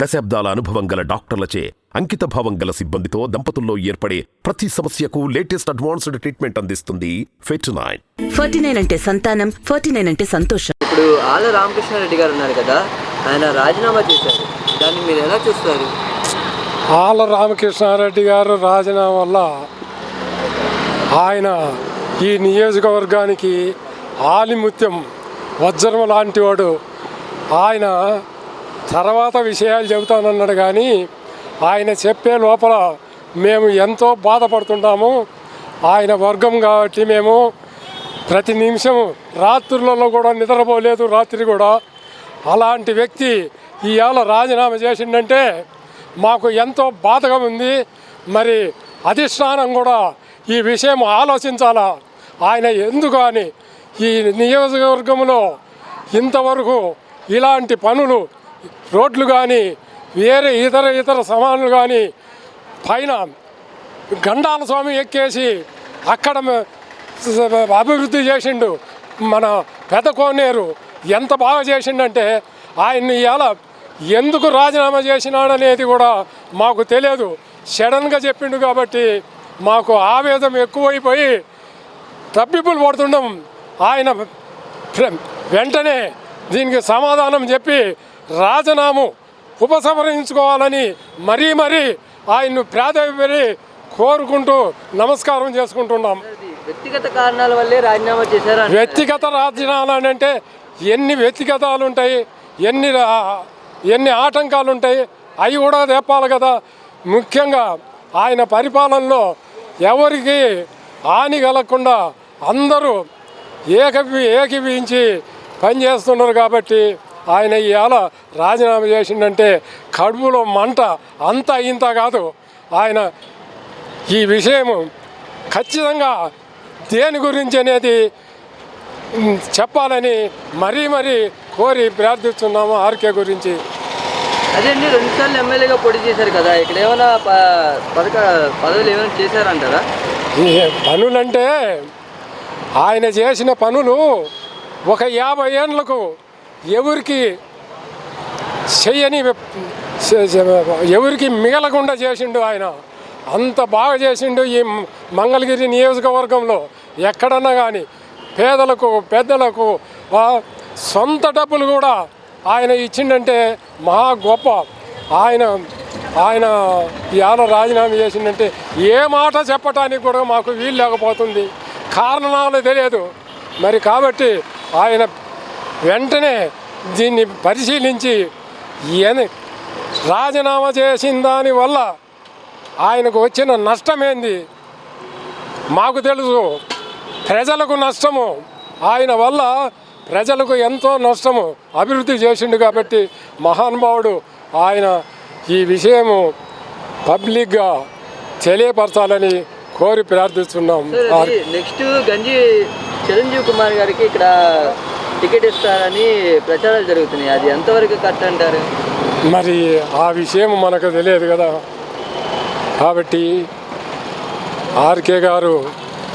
దశాబ్దాల అనుభవం గల డాక్టర్లచే అంకిత భావం గల సిబ్బందితో దంపతుల్లో ఏర్పడే ప్రతి సమస్యకు లేటెస్ట్ అడ్వాన్స్డ్ ట్రీట్మెంట్ అందిస్తుంది ఫెర్టినైన్. 49 అంటే సంతానం, 49 అంటే సంతోషం. ఇప్పుడు ఆళ్ళ రామకృష్ణారెడ్డి గారు ఉన్నారు కదా, ఆయన రాజీనామా చేశారు. దాన్ని మీరు ఎలా చూస్తారు? ఆళ్ళ రామకృష్ణారెడ్డి గారు రాజీనామా వల్ల ఆయన ఈ నియోజకవర్గానికి ఆలిముత్యం వజ్రం లాంటి వాడు. ఆయన తర్వాత విషయాలు చెబుతానన్నాడు కానీ ఆయన చెప్పే లోపల మేము ఎంతో బాధపడుతుంటాము. ఆయన వర్గం కాబట్టి మేము ప్రతి నిమిషం రాత్రులలో కూడా నిద్రపోలేదు, రాత్రి కూడా. అలాంటి వ్యక్తి ఇవాళ రాజీనామా చేసిండంటే మాకు ఎంతో బాధగా ఉంది. మరి అధిష్టానం కూడా ఈ విషయం ఆలోచించాలా. ఆయన ఎందుకు అని ఈ నియోజకవర్గంలో ఇంతవరకు ఇలాంటి పనులు, రోడ్లు కానీ వేరే ఇతర సామాన్లు కానీ పైన గండాల స్వామి ఎక్కేసి అక్కడ అభివృద్ధి చేసిండు. మన పెద్ద కోనేరు ఎంత బాగా చేసిండంటే ఆయన్ని ఇవాళ ఎందుకు రాజీనామా చేసినాడనేది కూడా మాకు తెలియదు. సడన్గా చెప్పిండు కాబట్టి మాకు ఆవేదన ఎక్కువైపోయి తప్పిపులు పడుతుండం. ఆయన వెంటనే దీనికి సమాధానం చెప్పి రాజీనామా ఉపసంహరించుకోవాలని మరీ ఆయన్ను ప్రాధాన్యపడి కోరుకుంటూ నమస్కారం చేసుకుంటున్నాం. వ్యక్తిగత కారణాల వల్లే రాజీనామా చేశారు. వ్యక్తిగత రాజీనామాలు అంటే ఎన్ని వ్యక్తిగతాలు ఉంటాయి, ఎన్ని ఆటంకాలు ఉంటాయి, అవి కూడా తెప్పాలి కదా. ముఖ్యంగా ఆయన పరిపాలనలో ఎవరికి హాని కలగకుండా అందరూ ఏకీభవించి పనిచేస్తున్నారు కాబట్టి ఆయన ఇవాళ రాజీనామా చేసిండంటే కడుపులో మంట అంత ఇంత కాదు. ఆయన ఈ విషయం ఖచ్చితంగా దేని గురించి అనేది చెప్పాలని మరీ కోరి ప్రార్థిస్తున్నాము. ఆర్కే గురించి అదే అండి, 2 సార్లు ఎమ్మెల్యేగా పోటీ చేశారు కదా, ఇక్కడ ఏమైనా పదవులు ఏమైనా చేశారంటారా? పనులంటే ఆయన చేసిన పనులు ఒక 50 ఏళ్ళకు ఎవరికి చెయ్యని, ఎవరికి మిగలకుండా చేసిండు. ఆయన అంత బాగా చేసిండు. ఈ మంగళగిరి నియోజకవర్గంలో ఎక్కడన్నా కానీ పేదలకు పెద్దలకు సొంత డబ్బులు కూడా ఆయన ఇచ్చిండంటే మహా గొప్ప. ఆయన ఇవాళ రాజీనామా చేసిండంటే ఏ మాట చెప్పటానికి కూడా మాకు వీలు లేకపోతుంది. కారణాలు తెలియదు మరి. కాబట్టి ఆయన వెంటనే దీన్ని పరిశీలించి రాజీనామా చేసిన దానివల్ల ఆయనకు వచ్చిన నష్టమేంది మాకు తెలుసు. ప్రజలకు నష్టము, ఆయన వల్ల ప్రజలకు ఎంతో నష్టము. అభివృద్ధి చేసిండు కాబట్టి మహానుభావుడు. ఆయన ఈ విషయము పబ్లిక్గా తెలియపరచాలని కోరి ప్రార్థిస్తున్నాం. నెక్స్ట్ గంజి చిరంజీవి కుమార్ గారికి ఇక్కడ టికెట్ ఇస్తారని ప్రచారాలు జరుగుతున్నాయి. అది ఎంతవరకు కరెక్ట్ అంటారు? మరి ఆ విషయం మనకు తెలియదు కదా. కాబట్టి ఆర్కే గారు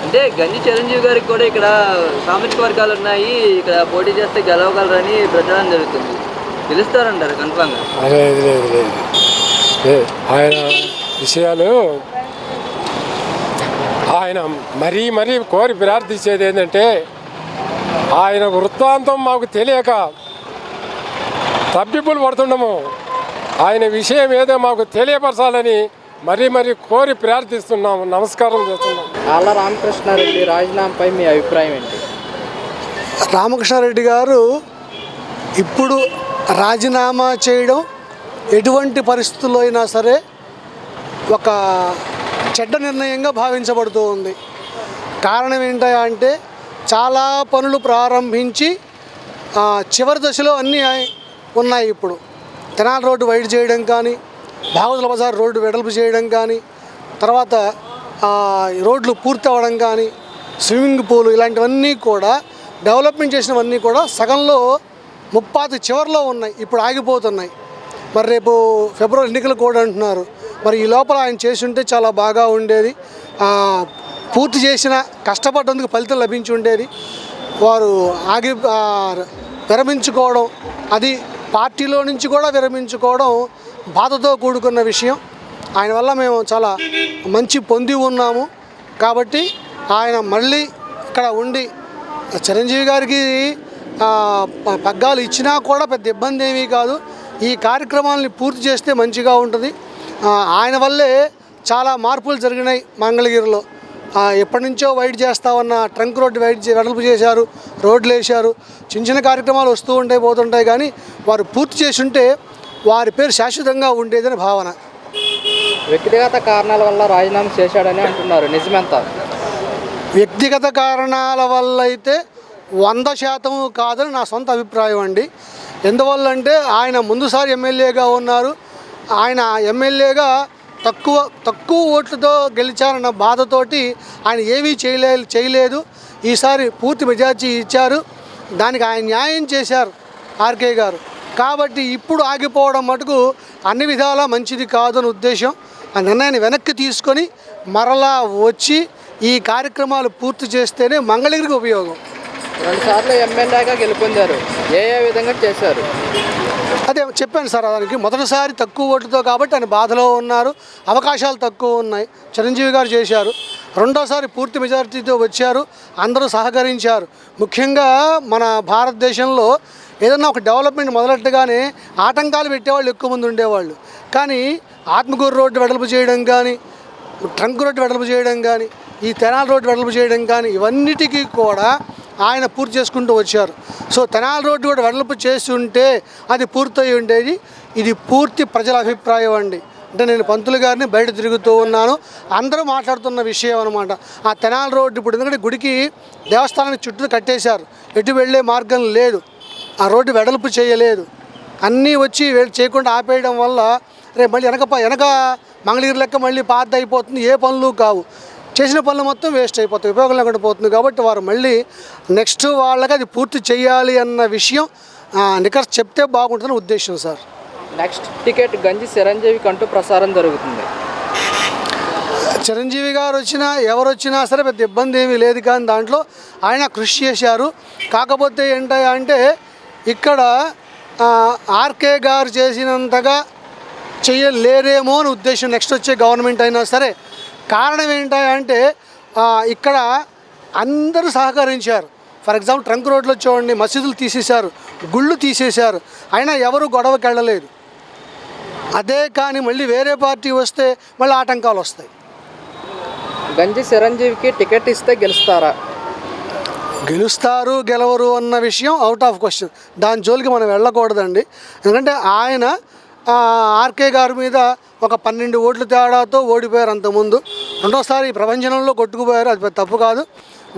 అంటే గంజి చిరంజీవి గారికి కూడా ఇక్కడ సామాజిక వర్గాలు ఉన్నాయి, ఇక్కడ పోటీ చేస్తే గెలవగలరని ప్రచారం జరుగుతుంది. గెలుస్తారంటారు కన్ఫామ్గా? లేదు. ఆయన విషయాలు ఆయన మరీ కోరి ప్రార్థించేది ఏంటంటే ఆయన వృత్తాంతం మాకు తెలియక తప్పిపులు పడుతున్నాము. ఆయన విషయం ఏదో మాకు తెలియపరచాలని మరీ కోరి ప్రార్థిస్తున్నాము. నమస్కారం చేస్తున్నాం. ఆళ్ళ రామకృష్ణారెడ్డి రాజీనామాపై మీ అభిప్రాయం ఏంటి? రామకృష్ణారెడ్డి గారు ఇప్పుడు రాజీనామా చేయడం ఎటువంటి పరిస్థితుల్లో అయినా సరే ఒక చెడ్డ నిర్ణయంగా భావించబడుతూ ఉంది. కారణం ఏంటంటే చాలా పనులు ప్రారంభించి చివరి దశలో అన్నీ ఉన్నాయి. ఇప్పుడు తెనాలి రోడ్డు వైడ్ చేయడం కానీ, బాగుదల బజార్ రోడ్డు వెడల్పు చేయడం కానీ, తర్వాత రోడ్లు పూర్తి అవ్వడం కానీ, స్విమ్మింగ్ పూల్ ఇలాంటివన్నీ కూడా డెవలప్మెంట్ చేసినవన్నీ కూడా సగంలో ముప్పాతి చివరిలో ఉన్నాయి, ఇప్పుడు ఆగిపోతున్నాయి. మరి రేపు ఫిబ్రవరి ఎన్నికలు కూడా అంటున్నారు. మరి ఈ లోపల ఆయన చేసి ఉంటే చాలా బాగా ఉండేది. పూర్తి చేసిన కష్టపడ్డందుకు ఫలితం లభించి ఉండేది. వారు విరమించుకోవడం అది పార్టీలో నుంచి కూడా విరమించుకోవడం బాధతో కూడుకున్న విషయం. ఆయన వల్ల మేము చాలా మంచి పొంది ఉన్నాము. కాబట్టి ఆయన మళ్ళీ ఇక్కడ ఉండి చిరంజీవి గారికి పగ్గాలు ఇచ్చినా కూడా పెద్ద ఇబ్బంది ఏమీ కాదు. ఈ కార్యక్రమాలని పూర్తి చేస్తే మంచిగా ఉంటుంది. ఆయన వల్లే చాలా మార్పులు జరిగినాయి మంగళగిరిలో. ఎప్పటి నుంచో వైడ్ చేస్తామన్న ట్రంక్ రోడ్డు వెడల్పు చేశారు, రోడ్లు వేశారు, చిన్న చిన్న కార్యక్రమాలు వస్తూ ఉంటాయి పోతుంటాయి. కానీ వారు పూర్తి చేసి ఉంటే వారి పేరు శాశ్వతంగా ఉండేదని భావన. వ్యక్తిగత కారణాల వల్ల రాజీనామా చేశాడని అంటున్నారు, నిజమెంత? వ్యక్తిగత కారణాల వల్ల అయితే 100% కాదని నా సొంత అభిప్రాయం అండి. ఎందువల్ల అంటే ఆయన ముందుసారి ఎమ్మెల్యేగా ఉన్నారు. ఆయన ఎమ్మెల్యేగా తక్కువ ఓట్లతో గెలిచారన్న బాధతోటి ఆయన ఏమీ చేయలేదు. ఈసారి పూర్తి మెజార్టీ ఇచ్చారు. దానికి ఆయన న్యాయం చేశారు ఆర్కే గారు. కాబట్టి ఇప్పుడు ఆగిపోవడం మటుకు అన్ని విధాలా మంచిది కాదు అని ఉద్దేశం. ఆ నిర్ణయాన్ని వెనక్కి తీసుకొని మరలా వచ్చి ఈ కార్యక్రమాలు పూర్తి చేస్తేనే మంగళగిరికి ఉపయోగం. 2 సార్లు ఎమ్మెల్యేగా గెలుపొందారు, ఏ విధంగా చేశారు? అదే చెప్పాను సార్. దానికి మొదటిసారి తక్కువ ఓట్లతో కాబట్టి ఆయన బాధలో ఉన్నారు, అవకాశాలు తక్కువ ఉన్నాయి. చిరంజీవి గారు చేశారు. రెండోసారి పూర్తి మెజారిటీతో వచ్చారు, అందరూ సహకరించారు. ముఖ్యంగా మన భారతదేశంలో ఏదన్నా ఒక డెవలప్మెంట్ మొదలెట్టగానే ఆటంకాలు పెట్టేవాళ్ళు ఎక్కువ మంది ఉండేవాళ్ళు. కానీ ఆత్మకూరు రోడ్డు వెడల్పు చేయడం కానీ, ట్రంక్ రోడ్డు వెడల్పు చేయడం కానీ, ఈ తెనాలి రోడ్డు వెడల్పు చేయడం కానీ ఇవన్నిటికీ కూడా ఆయన పూర్తి చేసుకుంటూ వచ్చారు. సో తెనాలి రోడ్డు కూడా వెడల్పు చేసి ఉంటే అది పూర్తయి ఉండేది. ఇది పూర్తి ప్రజల అభిప్రాయం అండి. అంటే నేను పంతులు గారిని బయట తిరుగుతూ ఉన్నాను, అందరూ మాట్లాడుతున్న విషయం అనమాట. ఆ తెనాలి రోడ్డు ఇప్పుడు ఎందుకంటే గుడికి దేవస్థానానికి చుట్టూ కట్టేశారు, ఎటు వెళ్ళే మార్గం లేదు, ఆ రోడ్డు వెడల్పు చేయలేదు. అన్నీ వచ్చి చేయకుండా ఆపేయడం వల్ల రేపు మళ్ళీ వెనక మంగళగిరి లెక్క మళ్ళీ పాత అయిపోతుంది, ఏ పనులు కావు, చేసిన పనులు మొత్తం వేస్ట్ అయిపోతాయి, ఉపయోగం లేకుండా పోతుంది. కాబట్టి వారు మళ్ళీ నెక్స్ట్ వాళ్ళకి అది పూర్తి చేయాలి అన్న విషయం నికర్స్ చెప్తే బాగుంటుందని ఉద్దేశం సార్. నెక్స్ట్ టికెట్ గంజి చిరంజీవి కంటూ ప్రసారం జరుగుతుంది. చిరంజీవి గారు వచ్చినా ఎవరు వచ్చినా సరే పెద్ద ఇబ్బంది ఏమీ లేదు. కానీ దాంట్లో ఆయన కృషి చేశారు. కాకపోతే ఏంటంటే ఇక్కడ ఆర్కే గారు చేసినంతగా చేయలేరేమో అని ఉద్దేశం నెక్స్ట్ వచ్చే గవర్నమెంట్ అయినా సరే. కారణం ఏంటంటే ఇక్కడ అందరూ సహకరించారు. ఫర్ ఎగ్జాంపుల్ ట్రంక్ రోడ్లో చూడండి, మసీదులు తీసేశారు, గుళ్ళు తీసేశారు, అయినా ఎవరు గొడవకి వెళ్ళలేదు. అదే కానీ మళ్ళీ వేరే పార్టీ వస్తే మళ్ళీ ఆటంకాలు వస్తాయి. గంజి చిరంజీవికి టికెట్ ఇస్తే గెలుస్తారా? గెలుస్తారు గెలవరు అన్న విషయం అవుట్ ఆఫ్ క్వశ్చన్. దాని జోలికి మనం వెళ్ళకూడదండి. ఎందుకంటే ఆయన ఆర్కే గారి మీద ఒక 12 ఓట్ల తేడాతో ఓడిపోయారు అంతకుముందు. రెండోసారి ప్రపంచంలో కొట్టుకుపోయారు, అది తప్పు కాదు.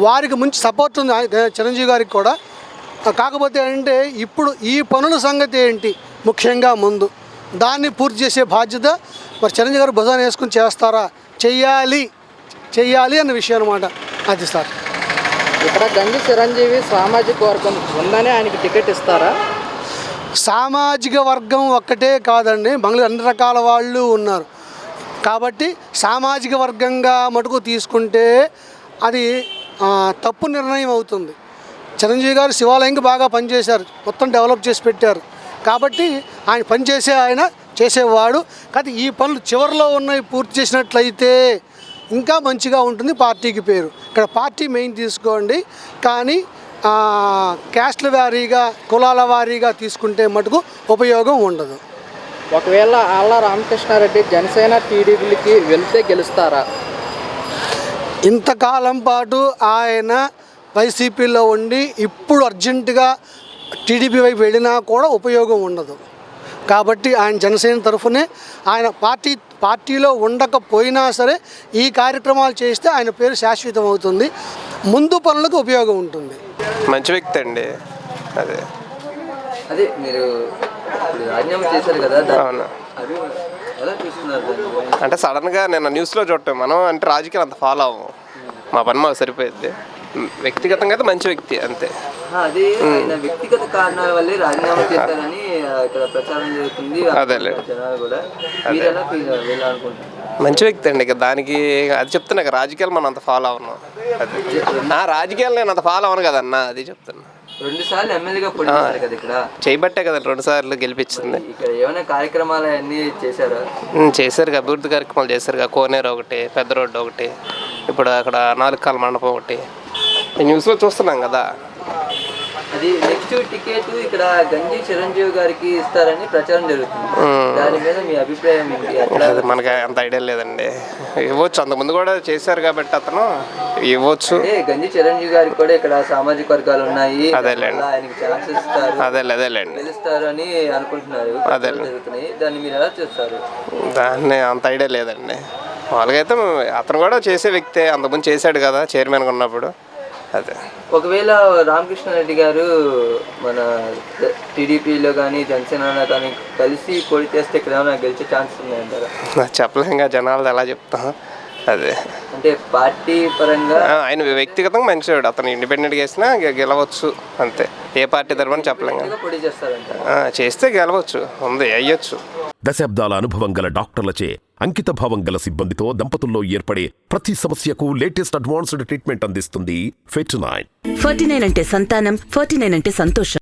వారికి మంచి సపోర్ట్ ఉంది చిరంజీవి గారికి కూడా. కాకపోతే అంటే ఇప్పుడు ఈ పనుల సంగతి ఏంటి, ముఖ్యంగా ముందు దాన్ని పూర్తి చేసే బాధ్యత మరి చిరంజీవి గారు భుజాన్ని వేసుకుని చేస్తారా, చెయ్యాలి అన్న విషయం అనమాట. అది సార్. ఇక్కడ గంజి చిరంజీవి సామాజిక వర్గం ఉందని ఆయనకి టికెట్ ఇస్తారా? సామాజిక వర్గం ఒక్కటే కాదండి, మంగళూరు అన్ని రకాల వాళ్ళు ఉన్నారు. కాబట్టి సామాజిక వర్గంగా మటుకు తీసుకుంటే అది తప్పు నిర్ణయం అవుతుంది. చిరంజీవి గారు శివాలయంకి బాగా పనిచేశారు, మొత్తం డెవలప్ చేసి పెట్టారు. కాబట్టి ఆయన చేసేవాడు. కానీ ఈ పనులు చివరిలో ఉన్నవి పూర్తి చేసినట్లయితే ఇంకా మంచిగా ఉంటుంది పార్టీకి పేరు. ఇక్కడ పార్టీ మెయిన్ తీసుకోండి, కానీ క్యాస్ట్ల వారీగా కులాల వారీగా తీసుకుంటే మటుకు ఉపయోగం ఉండదు. ఒకవేళ ఆళ్ళ రామకృష్ణారెడ్డి జనసేన టీడీపీలకి వెళ్తే గెలుస్తారా? ఇంతకాలం పాటు ఆయన వైసీపీలో ఉండి ఇప్పుడు అర్జెంటుగా టీడీపీ వైపు వెళ్ళినా కూడా ఉపయోగం ఉండదు. కాబట్టి ఆయన జనసేన తరఫునే ఆయన పార్టీలో ఉండకపోయినా సరే ఈ కార్యక్రమాలు చేస్తే ఆయన పేరు శాశ్వతం అవుతుంది, ముందు పనులకు ఉపయోగం ఉంటుంది. మంచి వ్యక్తి అండి. అదే మీరు రాజీనామా చేశారు కదా, అవును. ఎలా చూస్తున్నారు? అంటే సడన్గా నేను న్యూస్లో చూడటం, మనం అంటే రాజకీయాలు అంత ఫాలో అవ్వము, మా పని మాకు సరిపోయింది. వ్యక్తిగతంగా అయితే మంచి వ్యక్తి అంతే. అది ఆయన వ్యక్తిగత కారణాల వల్లే రాజీనామా చేశారని ఇక్కడ ప్రచారం జరుగుతుంది. అదేలే, జనాలు కూడా మీరు ఎలా వెళ్ళాలనుకుంటున్నారు? మంచి వ్యక్తి అండి. ఇక దానికి అది చెప్తున్నా, రాజకీయాలు మనం అంత ఫాలో అవ్వను. అది రాజకీయాలు నేను అంత ఫాలో అవ్వను కదన్నా, అది చెప్తున్నా. 2 సార్లు ఎమ్మెల్యేగా పోటీ చేశారు కదా ఇక్కడ. చేయబట్టే కదా 2 సార్లు గెలిపించింది. ఇక్కడ ఏమైనా కార్యక్రమాలు అన్నీ చేశారా? చేశారుగా, అభివృద్ధి కార్యక్రమాలు చేశారుగా. కోనేరు ఒకటి, పెద్ద రోడ్డు ఒకటి, ఇప్పుడు అక్కడ 4 కాల మండపం ఒకటి, న్యూస్లో చూస్తున్నాం కదా. అది నెక్స్ట్ టికెట్ ఇక్కడ గంజి చిరంజీవి గారికి ఇస్తారని ప్రచారం జరుగుతుంది. దాని మీద మీ అభిప్రాయం ఏంటి? అది మనకి అంత ఐడియా లేదండి. ఇవ్వచ్చు, అంతకుముందు కూడా చేశారు కాబట్టి అతను ఇవ్వచ్చు. గంజి చిరంజీవి గారికి కూడా ఇక్కడ సామాజిక వర్గాలు ఉన్నాయి, అదేలేండి, ఆయనకి ఛాన్సెస్ ఇస్తారు, అదేలేండి గెలుస్తారు అని అనుకుంటున్నారు. జరుగుతున్నాయి, దాన్ని మీరు ఎలా చూస్తారు? దాన్ని అంత ఐడియా లేదండి. వాళ్ళకైతే అతను కూడా చేసే వ్యక్తే, అంతకుముందు చేశాడు కదా చైర్మన్గా ఉన్నప్పుడు. అదే ఒకవేళ రామకృష్ణారెడ్డి గారు మన టీడీపీలో కానీ జనసేన కానీ కలిసి పోటీ చేస్తే ఇక్కడ ఏమైనా గెలిచే ఛాన్స్ ఉన్నాయంటారా? చెప్పలేంగా, జనాలు ఎలా చెప్తాం. అదే అంటే పార్టీ పరంగా ఆయన వ్యక్తిగతంగా మంచివాడు, అతను ఇండిపెండెంట్గా వేసినా గెలవచ్చు అంతే. ఏ పార్టీ తరఫున చెప్పలేం. పోటీ చేస్తారంట, చేస్తే గెలవచ్చు, ఉంది, అయ్యొచ్చు. దశాబ్దాల అనుభవం గల డాక్టర్లచే అంకిత భావం గల సిబ్బందితో దంపతుల్లో ఏర్పడే ప్రతి సమస్యకు లేటెస్ట్ అడ్వాన్స్డ్ ట్రీట్మెంట్ అందిస్తుంది ఫెట్9. 49 అంటే సంతానం, 49 అంటే సంతోషం.